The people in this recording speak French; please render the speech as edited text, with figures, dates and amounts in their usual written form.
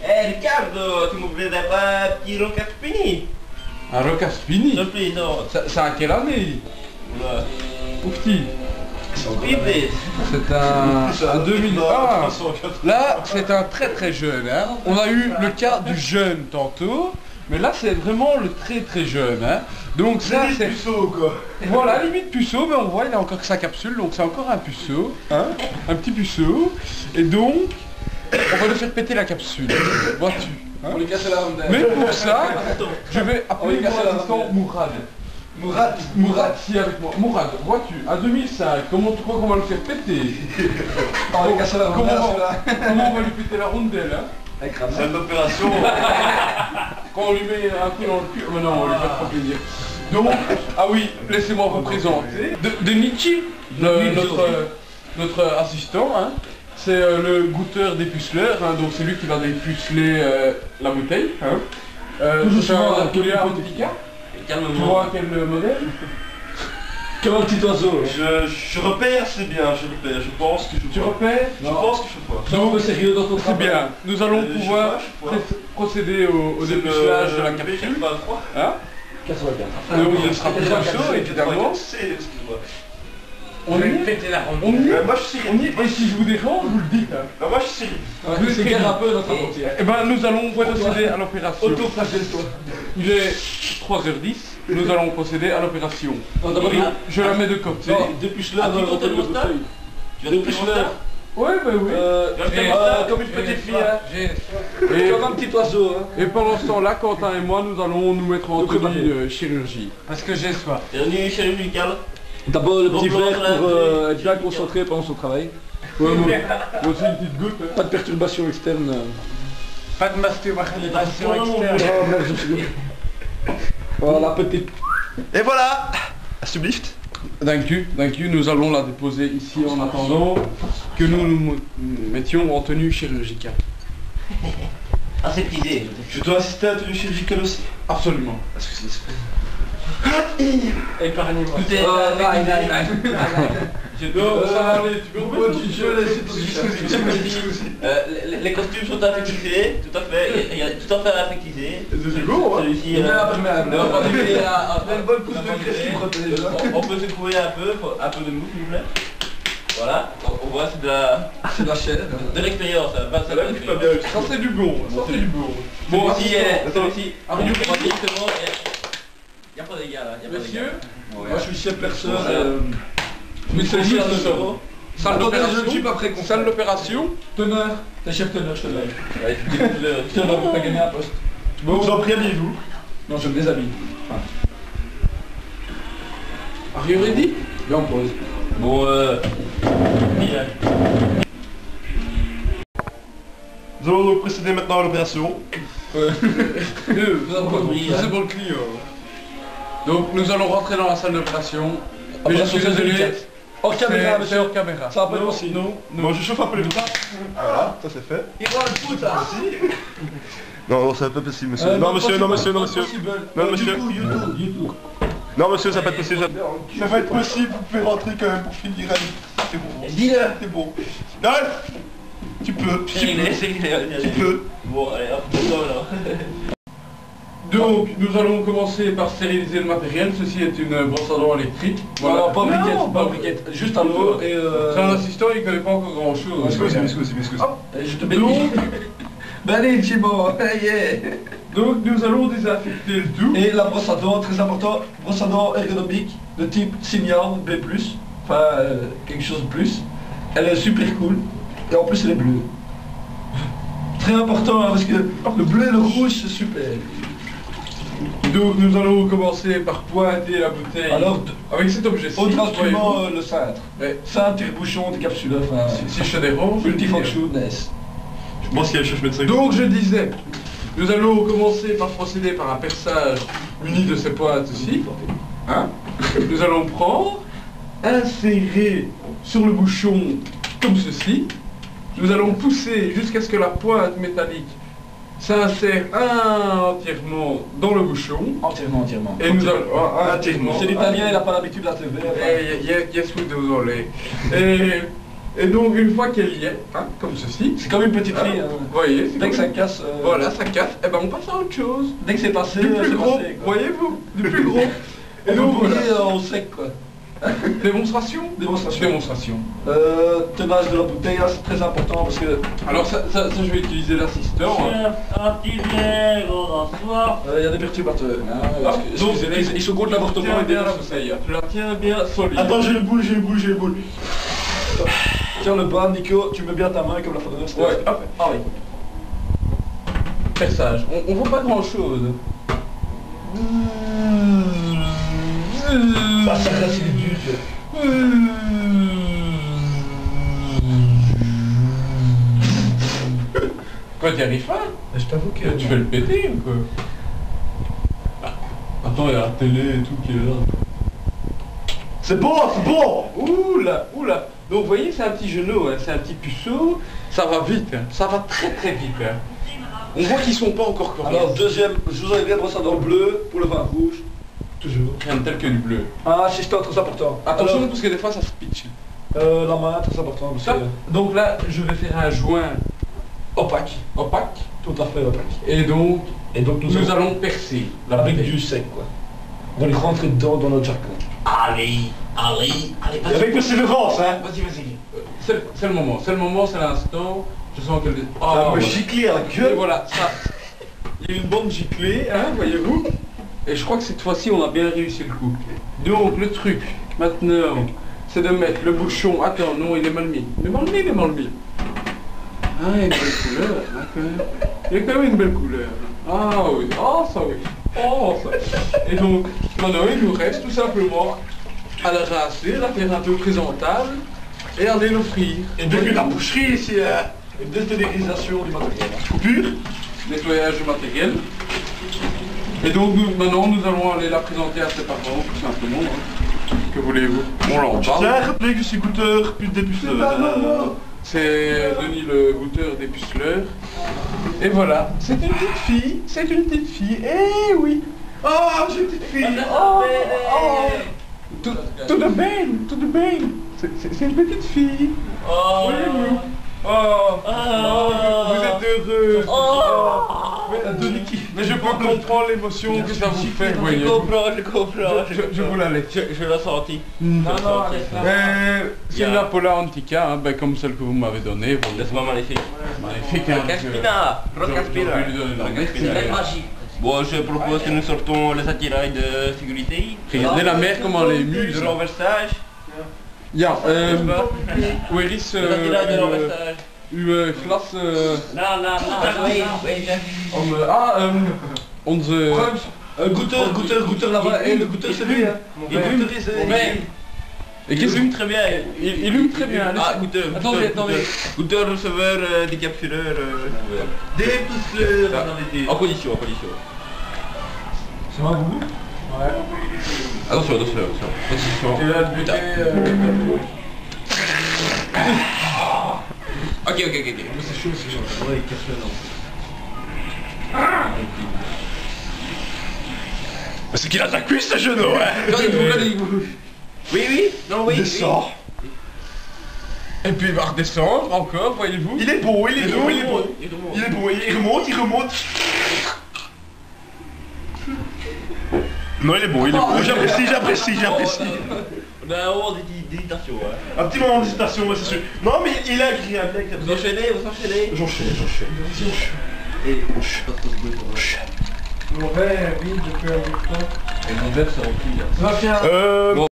Eh Riccardo, tu mi vedi un petit Roccaspini? Un Roccaspini? Sì, no. C'est à quelle année? Oula. Ou petit? Vive. C'est un 2001. Là, c'est un très très jeune. Hein. On a eu le cas du jeune tantôt, mais là c'est vraiment le très très jeune. Hein. Donc ça c'est... puceau quoi. Voilà, limite puceau, mais on voit il a encore que sa capsule, donc c'est encore un puceau. Hein. Un petit puceau. Et donc, on va lui faire péter la capsule. Vois-tu hein. On lui casse la rondelle. Mais pour ça, je vais appeler mon assistant Mourad. Mourad, si avec moi. Mourad, vois-tu, à 2005, comment tu crois qu'on va le faire péter? On lui casse la rondelle. Comment on va lui péter la rondelle hein? C'est une opération. Quand on lui met un coup dans le cul, mais non, on lui fait pas plaisir. Donc, ah oui, laissez-moi vous présenter. De Nietzsche, notre assistant, hein, c'est le goûteur dépuceleur, hein, donc c'est lui qui va dépuceler la bouteille. Hein. C'est un collier antica. Tu vois quel modèle? Comme un petit oiseau. Je repère, c'est bien, je repère, je pense que je Tu vois. repères? Je pense que je vois. Sois un peu sérieux dans ton C'est travail. bien, nous allons pouvoir procéder au dépucelage de la capsule. Hein? 84. Donc il sera plus chaud, évidemment. Excuse-moi. On y est. Péter la ronde. On y est. Moi je suis On y est. Et si je vous dérange, vous le dites. Hein. Non, moi je suis Ouais, c'est gare un peu notre entière. Eh ben nous allons procéder à l'opération. Auto-flagelle-toi. Il est 3h10, nous allons procéder à l'opération. Non, d'abord, Je la mets de côté. non, depuis-le dans comptes le monstre? Tu vas Depuis-le. Ouais, ben oui. Comme une petite fille, hein. Et, Comme un petit oiseau, hein. et pendant ce temps-là, Quentin et moi, nous allons nous mettre en tenue de chirurgie. Parce que j'ai soif. Bienvenue chirurgical. D'abord le petit Bonjour, verre la pour vie. être bien concentré pendant son travail. Ouais, moi aussi une petite goutte. Hein. Pas de perturbation externe. Pas de masturbation externe. Oh merde, je suis... Voilà, petite. Et voilà Sublift. Thank you, nous allons la déposer ici en attendant que nous nous mettions en tenue chirurgicale. Aseptisé. Je dois assister à la tenue chirurgicale aussi. Absolument. Parce que c'est... Épargnez-moi. Tout est... Ça va aller, tu peux Les costumes sont infectisés, tout à fait, il y a tout à fait infectisé. C'est beau, hein. Celui-ci, on peut se trouver un peu de mou s'il vous plaît. Voilà, on voit c'est de la... C'est de la chair. De l'expérience, pas de Là, il pas bien. Ça c'est du bon, ça c'est du bon. Bon, Bon, ici, celui-ci, Ah, on oui. voit directement, il n'y a pas de dégâts là, il n'y a pas de dégâts. Monsieur, Moi je suis chef personne. mais c'est Monsieur juste le ça. second. Salle Attendez, je ne d'opération. suis pas prêt qu'on Salle d'opération. Teneur. T'es chef teneur, je te l'aide. Ouais, tu découpes le... Teneur, t'as gagné un poste. Vous en prévenez-vous. Non, je me déshabille. Are you ready? Viens, on pose. Bon, bien. Nous allons donc procéder maintenant à l'opération. compris, C'est pour le client. Donc nous allons rentrer dans la salle d'opération. Mais je suis désolé. Hors caméra, C'est monsieur. hors caméra. Ça va pas être possible. Non. Moi je chauffe un peu les bras. Voilà, ça c'est fait. Il va le foot, là. Non, ça va pas possible, monsieur. Non, monsieur, non, monsieur, non, monsieur. Non, monsieur. YouTube. Non, monsieur, ça va pas être possible. Ça va être possible, vous pouvez rentrer quand même pour finir. Allez, c'est bon. Dis-le. C'est bon. Non, tu peux. C'est réglé, c'est réglé. Tu peux. Bon, allez, hop, on va là. Donc nous allons commencer par stériliser le matériel. Ceci est une brosse à dents électrique. Voilà, pas briquette, Non, pas briquette. Juste un mot et C'est un assistant, il connaît pas encore grand chose. Excusez. je te Donc, Ben allez, Jimbo, yeah. donc nous allons désinfecter le tout. Et la brosse à dents, très important, brosse à dents ergonomique de type Signal B+, enfin quelque chose de plus. Elle est super cool et en plus elle est bleue. Très important hein, parce que le bleu et le rouge c'est super. Donc nous allons commencer par pointer la bouteille. Alors, avec cet objet-ci. autre instrument, voyez-vous. le cintre. Ouais. Cintre, tire-bouchon, décapsuleur, enfin, Si je te dérange. multifunctionness. Je pense qu'il y a le chef médecin. Donc je disais, nous allons commencer par procéder par un perçage muni de ces pointes aussi. Hein. Nous allons prendre, insérer sur le bouchon comme ceci. Nous allons pousser jusqu'à ce que la pointe métallique s'insère entièrement dans le bouchon. Entièrement. Et nous allons... entièrement. C'est l'italien, il n'a pas l'habitude d'être vert. Yes, we do, Olé. Et Et donc une fois qu'elle y est, hein, comme ceci, C'est comme une petite fille. Hein. vous voyez, c'est Dès que comme- ça casse, voilà, ça casse, et ben on passe à autre chose. dès que c'est passé, Du c'est plus gros, passé, quoi. voyez-vous, du plus gros. Et Et donc, donc voilà. au sec, quoi. Démonstration. Démonstration. Démonstration. Tenage de la bouteille, là, c'est très important parce que Alors ça, je vais utiliser l'assistant. hein. Un petit verre au soir. il y a des perturbateurs. Parce que, Donc, excusez-les, ils sont contre l'avortement tiens et bien bien la bouteille. Tu la tiens bien solide. Attends, j'ai le boule, j'ai le boule, j'ai le boule. Tiens le bas, Nico, tu mets bien ta main comme la fois dernière. c'était- Ouais, hop, allez. Perçage. On voit pas grand chose. Ah, ça là, c'est dur. Quoi, t'y arrives pas? Je t'avoue que... Tu fais le péter ou quoi? Attends, il y a la télé et tout qui est là. C'est bon, c'est bon. Oula, oula. Donc vous voyez, c'est un petit genou, hein, c'est un petit puceau. Ça va vite, hein. Ça va très très vite. Hein. On voit qu'ils sont pas encore coriaces. Alors, deuxième, je vous avais brossé dans le bleu pour le vin rouge. Toujours. Rien de tel que du bleu. Ah, assistant, très important. Attention Alors, parce que des fois ça se pitch. la main, très important. Parce Ça, que... donc là, je vais faire un joint Opaque. opaque. Tout à fait opaque. Et donc, Et donc, nous allons percer la avec bouteille. du sec, quoi. On va lui rentrer dedans dans notre jargon. Allez, allez, allez, Et avec persévérance, hein. Vas-y, vas-y. C'est le moment, c'est l'instant. Je sens qu'elle... Ah, Oh, me voilà. gicler à la Et gueule. voilà, ça. Il y a une bonne giclée, hein, voyez-vous. Et je crois que cette fois-ci, on a bien réussi le coup. Donc, le truc, maintenant, c'est de mettre le bouchon... Attends, non, il est mal mis. Il est mal mis, il est mal mis. Ah, il y a une belle couleur, hein, quand même. Il y a quand même une belle couleur. Ah oui, ah ça oui. Oh ça. Et donc, maintenant, il nous reste tout simplement à la rincer, la faire un peu présentable et aller l'offrir. Et depuis la boucherie ici, hein. Une déstérilisation du matériel. Coupure. Nettoyage du matériel. Et donc maintenant nous allons aller la présenter à ses parents, tout simplement. Hein. Que voulez-vous? On l'en parle. Tiens, rappelez que je suis goûteur, puis dépuceleur. C'est Denis le goûteur des puceleurs. Et voilà, c'est une petite fille, c'est une petite fille. Eh oui. Oh, j'ai une petite fille. Oh, oh. Tout de bien, tout de bien. C'est une petite fille. Oh, Voyez-vous. Oh, vous êtes heureux. Mais je peux comprendre l'émotion que ça vous fait, je voyez-vous. comprends, je comprends. Je vous la laisse. Je l'ai senti. Non, non, c'est une Apolla Antica, hein, ben, comme celle que vous m'avez donnée. Vous... Laisse-moi magnifique. Magnifique, hein. Rocaspina, Rocaspina. J'aurais dû lui donner le nom. C'est magique. Bon, je propose que nous sortons les attirails de sécurité. Regardez la mer comment elle est émue. De renversage. Ja, Willis, Les attirails de renversage. uw glas, Non, non, non, oui, onze... Goûteur là-bas. Et le goûteur c'est lui, hein. Il goûteur, Et Il qu'est-ce fume très bien. il hume très bien. Ah, goûteur. Attendez, attendez. Goûteur, receveur, décapsuleur. Dépuceleur. En condition, en condition. C'est un bout. Attention, attention. Et là, le buté, Ok, ok, ok. C'est chaud, c'est chaud. Ouais, casse-le. C'est qu'il a de la cuisse ce genou, hein. Regardez-vous. Oui, oui, non, oui. Descends. Et puis il va redescendre encore, voyez-vous. Il est beau, il est beau, il est beau. Il remonte. Il est beau, il remonte, il remonte. Non, il est beau, il est beau. J'apprécie, j'apprécie, j'apprécie. On a un moment d'hésitation. Hein. Un petit moment d'hésitation, ouais, c'est sûr. Non, mais il est agréable, il est agréable. Vous enchaînez, vous enchaînez. J'enchaîne, j'enchaîne. Et Mon verre, oui, je peux avec toi. mon verre c'est rempli. Va, tiens.